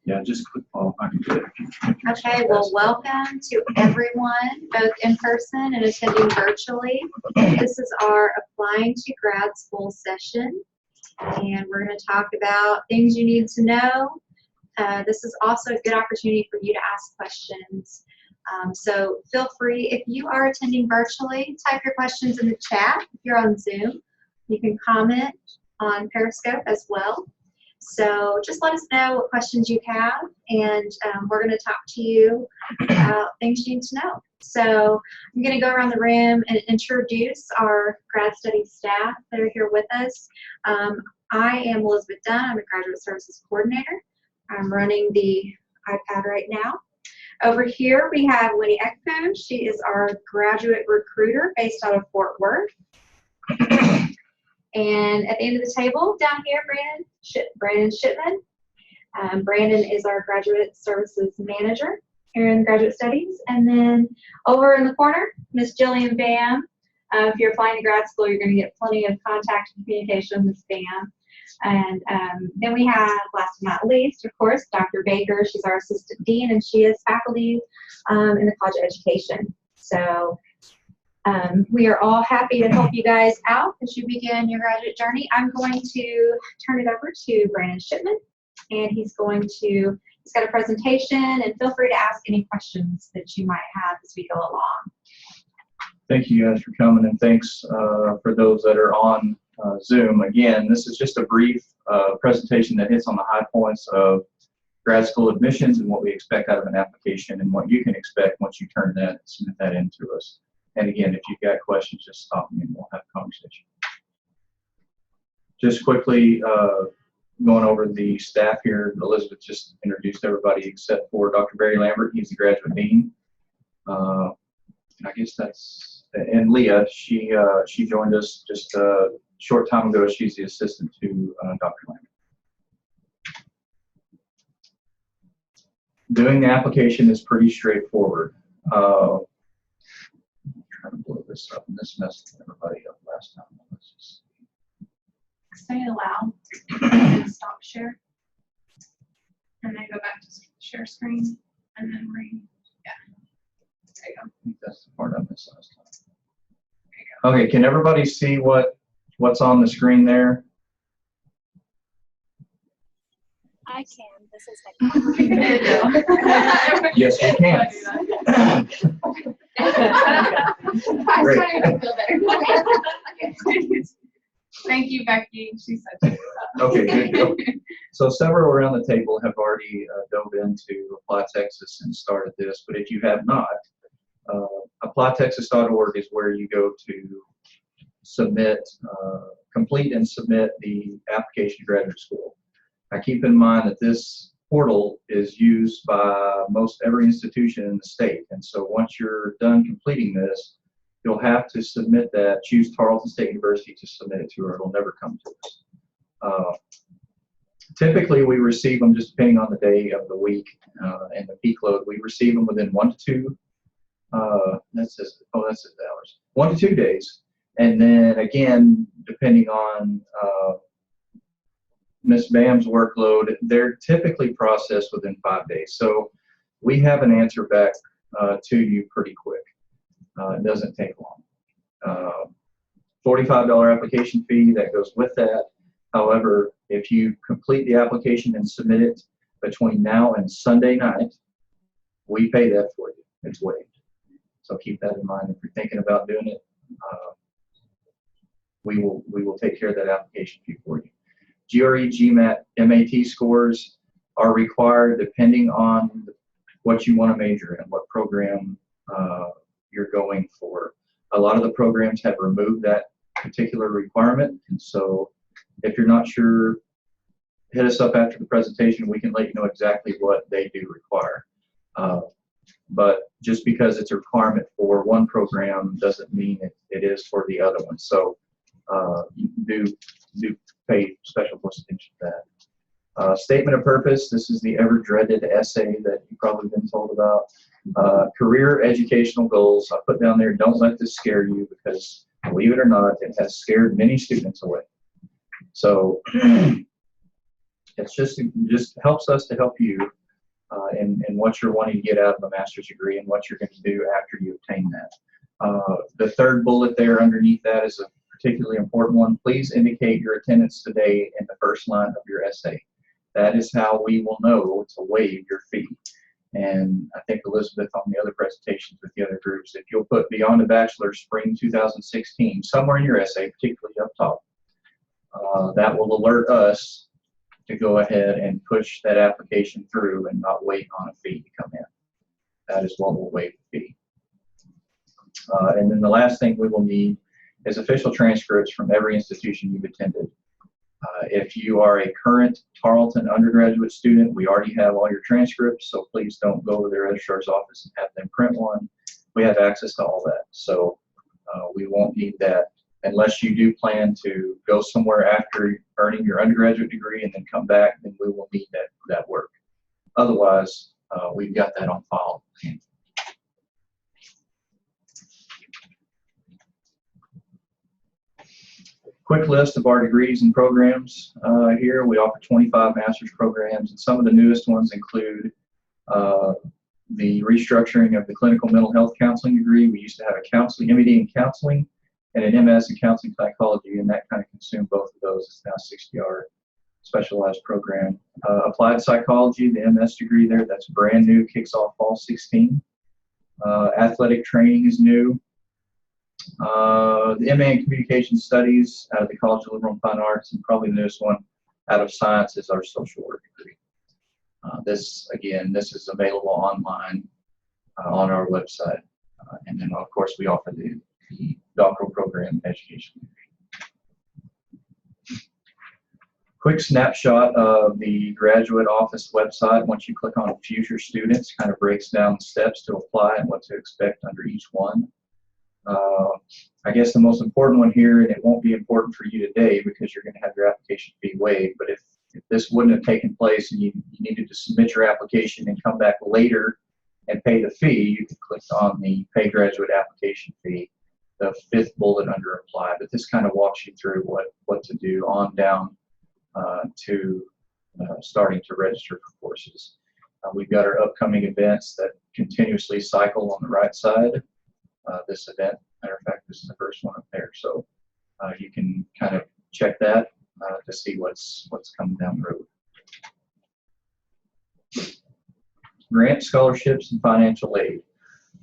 Yeah, just click follow. I can do it. Okay, well, welcome to everyone, both in person and attending virtually. This is our Applying to Grad School session, and we're going to talk about things you need to know. This is also a good opportunity for you to ask questions. So feel free, if you are attending virtually, type your questions in the chat. If you're on Zoom, you can comment on Periscope as well. So just let us know what questions you have, and we're going to talk to you about things you need to know. So I'm going to go around the room and introduce our grad study staff that are here with us. I am Elizabeth Dunn. I'm a graduate services coordinator. I'm running the iPad right now. Over here we have Winnie Ekpo. She is our graduate recruiter based out of Fort Worth. And at the end of the table, down here, Brandon Shipman. Brandon is our graduate services manager here in graduate studies. And then over in the corner, Miss Jillian Bam. If you're applying to grad school, you're going to get plenty of contact and communication with Miss Bam. And then we have, last but not least, of course, Dr. Baker. She's our assistant dean, and she is faculty in the College of Education. So we are all happy to help you guys out as you begin your graduate journey. I'm going to turn it over to Brandon Shipman, and he's got a presentation, and feel free to ask any questions that you might have as we go along. Thank you guys for coming, and thanks for those that are on Zoom. Again, this is just a brief presentation that hits on the high points of grad school admissions and what we expect out of an application and what you can expect once you turn that and submit that in to us. And again, if you've got questions, just stop me and we'll have a conversation. Just quickly going over the staff here. Elizabeth just introduced everybody except for Dr. Barry Lambert. He's the graduate dean. I guess that's, and Leah, she joined us just a short time ago. She's the assistant to Dr. Lambert. Doing the application is pretty straightforward. Trying to blow this up, and this messed everybody up last time. Let's just say it loud. Stop share, and then go back to share screen, and then yeah. There you go. I think that's the part I missed last time. Okay, can everybody see what's on the screen there? I can. This is my Yes, we can. I was trying to feel better. Thank you, Becky. She said it. Okay, good deal. So several around the table have already dove into Apply Texas and started this, but if you have not, applytexas.org is where you go to submit, complete and submit the application to graduate school. Now keep in mind that this portal is used by most every institution in the state, and so once you're done completing this, you'll have to submit that. Choose Tarleton State University to submit it to, or it'll never come to us. Typically, we receive them just depending on the day of the week and the peak load. We receive them within 1 to 2. That says hours. 1 to 2 days, and then again, depending on Ms. Bam's workload, they're typically processed within 5 days. So we have an answer back to you pretty quick. It doesn't take long. $45 application fee that goes with that. However, if you complete the application and submit it between now and Sunday night, we pay that for you. It's waived. So keep that in mind if you're thinking about doing it. We will take care of that application fee for you. GRE, GMAT, MAT scores are required depending on what you want to major in, what program you're going for. A lot of the programs have removed that particular requirement, and so if you're not sure, hit us up after the presentation. We can let you know exactly what they do require. But just because it's a requirement for one program doesn't mean it is for the other one. So do pay special close attention to that. Statement of purpose. This is the ever-dreaded essay that you've probably been told about. Career educational goals. I put down there, don't let this scare you, because believe it or not, it has scared many students away. So It's just helps us to help you in what you're wanting to get out of a master's degree and what you're going to do after you obtain that. The third bullet there underneath that is a particularly important one. Please indicate your attendance today in the first line of your essay. That is how we will know to waive your fee. And I think Elizabeth on the other presentations with the other groups, if you'll put Beyond a Bachelor Spring 2016 somewhere in your essay, particularly up top, that will alert us to go ahead and push that application through and not wait on a fee to come in. That is what will waive the fee. And then the last thing we will need is official transcripts from every institution you've attended. If you are a current Tarleton undergraduate student, we already have all your transcripts, so please don't go to the registrar's office and have them print one. We have access to all that, so we won't need that unless you do plan to go somewhere after earning your undergraduate degree and then come back, then we will need that work. Otherwise, we've got that on file. Quick list of our degrees and programs here. We offer 25 master's programs, and some of the newest ones include the restructuring of the clinical mental health counseling degree. We used to have a counseling, MD in counseling, and an MS in counseling psychology, and that kind of consumed both of those. It's now a 60-hour specialized program. Applied psychology, the MS degree there, that's brand new, kicks off fall 16. Athletic training is new. The MA in Communication Studies out of the College of Liberal and Fine Arts, and probably the newest one out of Science is our social work degree. This is available online on our website. And then, of course, we offer the doctoral program education. Quick snapshot of the graduate office website. Once you click on Future Students, kind of breaks down the steps to apply and what to expect under each one. I guess the most important one here, and it won't be important for you today because you're going to have your application fee waived, but if this wouldn't have taken place and you needed to submit your application and come back later and pay the fee, you could click on the Pay Graduate Application Fee, the fifth bullet under Apply. But this kind of walks you through what to do on down to starting to register for courses. We've got our upcoming events that continuously cycle on the right side. This event, matter of fact, this is the first one up there, so you can kind of check that to see what's coming down the road. Grant scholarships and financial aid.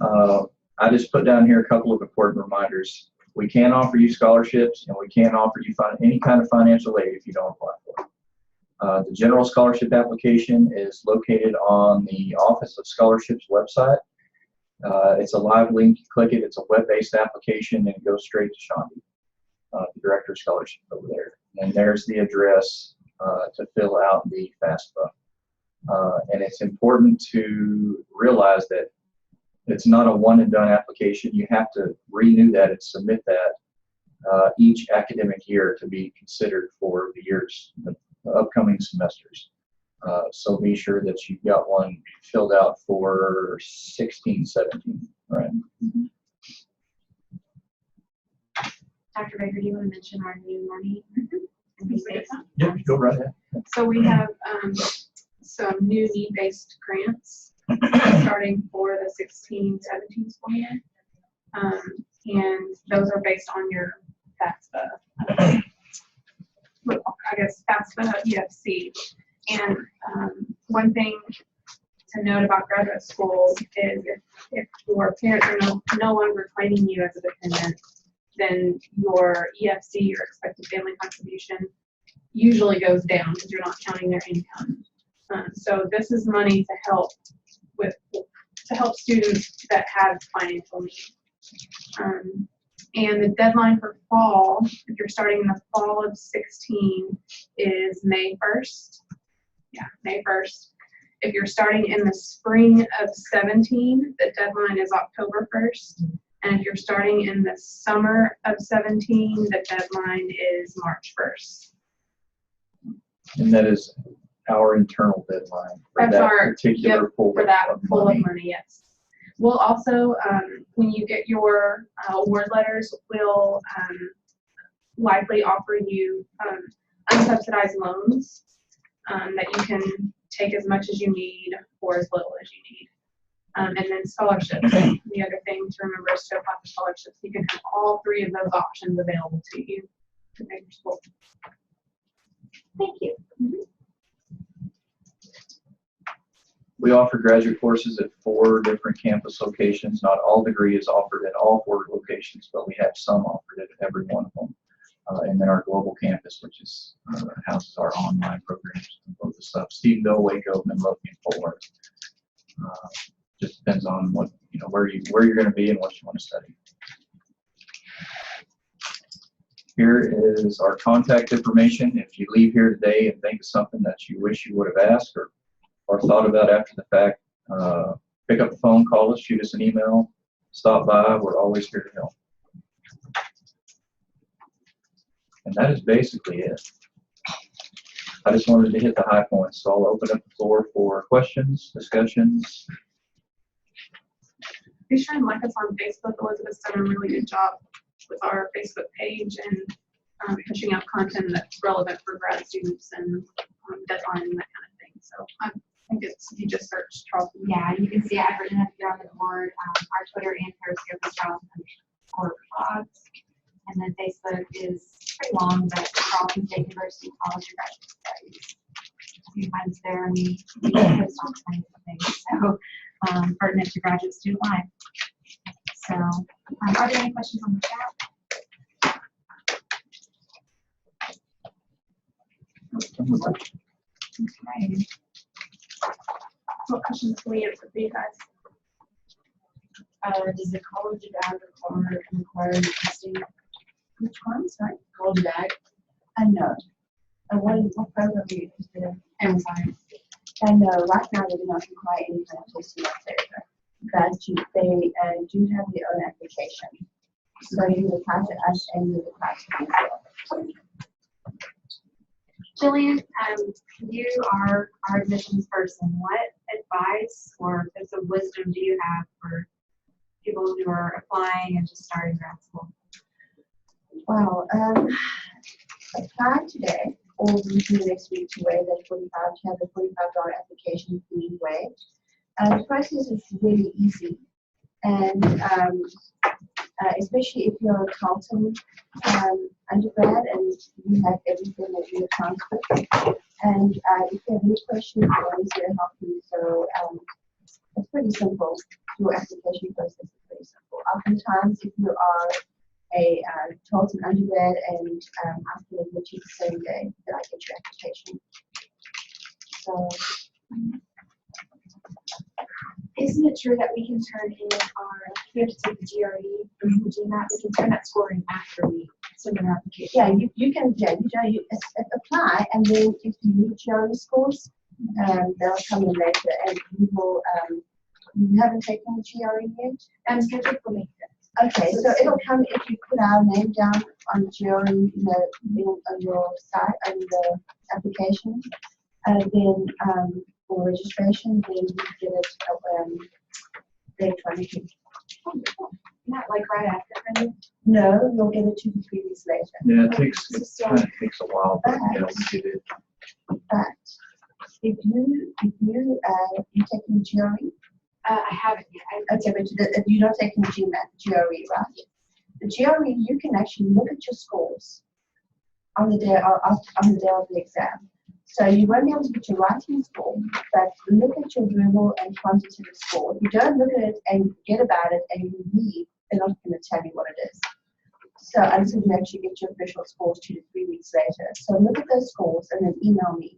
I just put down here a couple of important reminders. We can offer you scholarships, and we can offer you any kind of financial aid if you don't apply for it. The general scholarship application is located on the Office of Scholarships website. It's a live link. You click it. It's a web-based application, and it goes straight to Shandi, the Director of Scholarship over there. And there's the address to fill out the FAFSA. And it's important to realize that it's not a one-and-done application. You have to renew that and submit that each academic year to be considered for the upcoming semesters. So be sure that you've got one filled out for 16, 17, right? Mm-hmm. Dr. Baker, do you want to mention our new money? Yeah, go right ahead. So we have some new need-based grants starting for the 16-17 school year. And those are based on your FAFSA, I guess FAFSA EFC. And one thing to note about graduate schools is if your parents are no longer claiming you as a dependent, then your EFC, your expected family contribution, usually goes down because you're not counting their income. So this is money to help students that have financial needs. And the deadline for fall, if you're starting in the fall of 16, is May 1st. Yeah, May 1st. If you're starting in the spring of 17, the deadline is October 1st. And if you're starting in the summer of 17, the deadline is March 1st. And that is our internal deadline for That's that our particular pool for that of pool money. of money. Yes. We'll also, when you get your award letters, we'll likely offer you unsubsidized loans that you can take as much as you need or as little as you need. And then scholarships. The other thing to remember is to apply for scholarships. You can have all three of those options available to you to pay for school. Thank you. We offer graduate courses at 4 different campus locations. Not all degree is offered at all 4 locations, but we have some offered at every one of them. And then our global campus, which is houses our online programs, both the stuff. Stephenville, Waco, Midlothian, Fort Worth. Just depends on what where you're going to be and what you want to study. Here is our contact information. If you leave here today and think of something that you wish you would have asked or thought about after the fact, pick up the phone, call us, shoot us an email, stop by. We're always here to help. And that is basically it. I just wanted to hit the high points, so I'll open up the floor for questions, discussions. Be sure and like us on Facebook. Elizabeth's done a really good job with our Facebook page and pushing out content that's relevant for grad students and deadline and that kind of thing. So I think it's, you just search Tarleton. Yeah, you can see I've written up here on the board. Our Twitter and Periscope is Tarleton_pods. And then Facebook is pretty long, but Tarleton State University College of Graduate Studies. You can find us there, and we post all kinds of things. So pertinent to graduate student life. So are there any questions on the chat? Okay. What questions can we answer for you guys? Does the College of Ag require testing? Which one? Sorry. College of Ag? No. What program are you interested in? And science. And right now they do not require any kind of testing whatsoever. But they do have their own application. So you apply to us and you apply to them. Jillian, you are our admissions person. What advice or bits of wisdom do you have for people who are applying and just starting grad school? Wow. Apply today or within the next week to waive that to have the $45 application fee waived. The process is really easy, and especially if you're a Tarleton undergrad and you have everything that you transferred. And if you have any questions, we're always here to help you. So it's pretty simple. Your application process is pretty simple. Oftentimes, if you are a Tarleton undergrad and I can admit you the same day that I get your application. So. Isn't it true that we can turn in we have to take the GRE and GMAT, we can turn that score in after we submit our application? Yeah, you can apply, and then if you meet GRE scores, they'll come in later, and you will, you haven't taken the GRE yet? I'm scheduled for May 5th. Okay, so it'll come if you put our name down on GRE, on your site, on the application, then for registration, then you get it electronically. Not like right after, right? No, you'll get it 2 to 3 weeks later. Yeah, it kind of takes a while to get it. But if you taking GRE, I haven't yet. okay, but you don't take the GMAT, GRE, right? The GRE, you can actually look at your scores on the day of the exam. So you won't be able to get your writing score, but look at your verbal and quantitative score. If you don't look at it and forget about it and you leave, they're not going to tell you what it is. So until you actually get your official scores 2 to 3 weeks later. So look at those scores and then email me.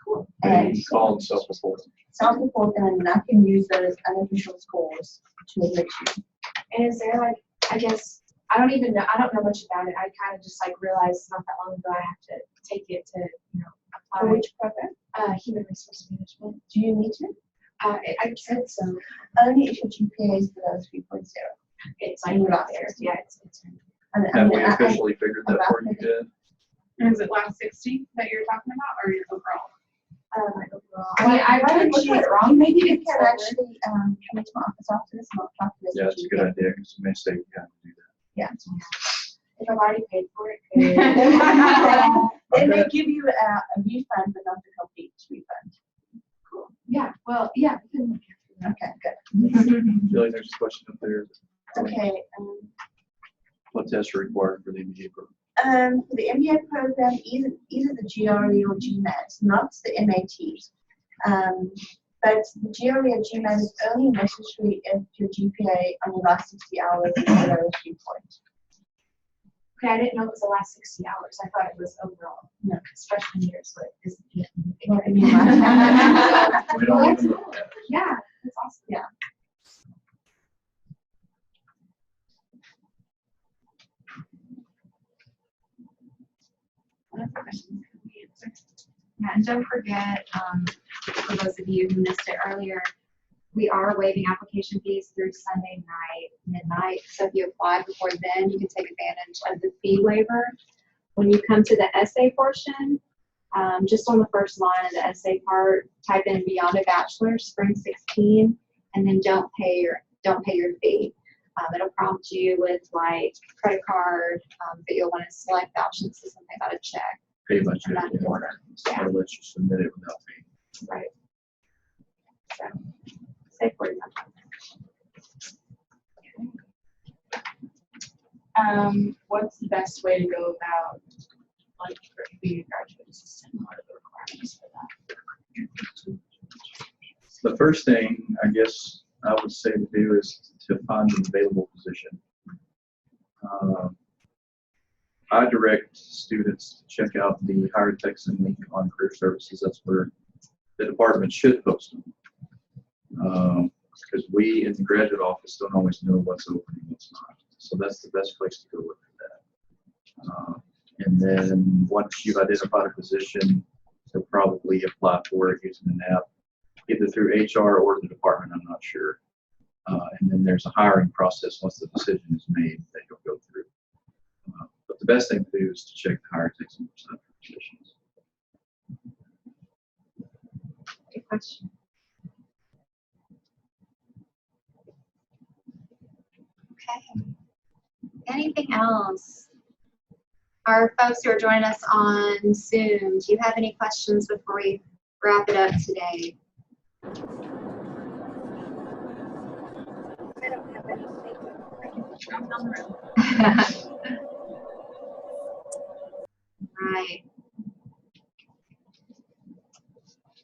Cool. And call and self-report. Self-report, and then I can use those unofficial scores to admit you. And is there I guess, I don't know much about it. I kind of just realized not that long ago I have to take it to, apply. For which program? Human resource management. Do you need to? I said so. Only if your GPA is below 3.0. It's You right lost there. it. Yeah, it's Have we officially figured that for you yet? And is it last 60 that you're talking about, or your overall? overall. I mean, I could look at it wrong. Maybe You it's can over. actually come into my office after this and I'll talk to this. Yeah, it's a good idea because you may say you have to do that. Yeah. If I've already paid for it. They may give you a refund, but not the Well, yeah, we can look Okay, good. Julie, there's a question up there. Okay, What tests are required for the MBA program? for the MBA program, either the GRE or GMAT, not the MATs. But the GRE or GMAT is only necessary if your GPA on your last 60 hours is below 3 points. Okay, I didn't know it was the last 60 hours. I thought it was overall. No, because freshman year is what is. Well, I mean, last We don't even look at it. Yeah, that's awesome. Yeah. What other questions can we answer? Yeah, and don't forget, for those of you who missed it earlier, we are waiving application fees through Sunday night, midnight. So if you apply before then, you can take advantage of the fee waiver. When you come to the essay portion, just on the first line of the essay part, type in beyond a bachelor, spring 16, and then don't pay your fee. It'll prompt you with like credit card, but you'll want to select the option that says something about a check. Pretty much. Or not in order. So I'll let you submit it without me. Right. So, safe word. What's the best way to go about like being a graduate assistant? What are the requirements for that? The first thing I guess I would say to do is to find an available position. I direct students to check out the Hire Texan link on Career Services. That's where the department should post them. Because we in the graduate office don't always know what's open and what's not. So that's the best place to go look for that. And then once you've identified a position, you'll probably apply for it using an app, either through HR or the department, I'm not sure. And then there's a hiring process once the decision is made that you'll go through. But the best thing to do is to check the Hire Texan website for positions. Good question. Okay. Anything else? Our folks who are joining us on Zoom, do you have any questions before we wrap it up today? I don't have anything. Right.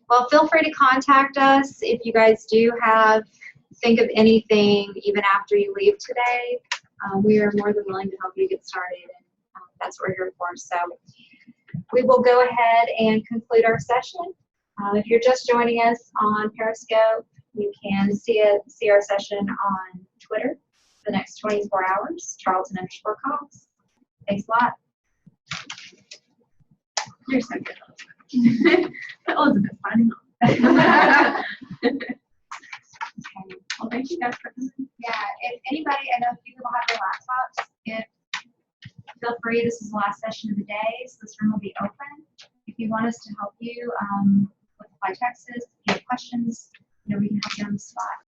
Well, feel free to contact us if you guys do think of anything even after you leave today. We are more than willing to help you get started, and that's what we're here for. So we will go ahead and conclude our session. If you're just joining us on Periscope, you can see our session on Twitter for the next 24 hours, Tarleton_Cox. Thanks a lot. You're so good. Elizabeth, signing off. Well, thank you guys for coming. Yeah, if anybody, I know a few people have their laptops. Feel free, this is the last session of the day, so this room will be open. If you want us to help you with by Texas, if you have questions, we can help you on the spot.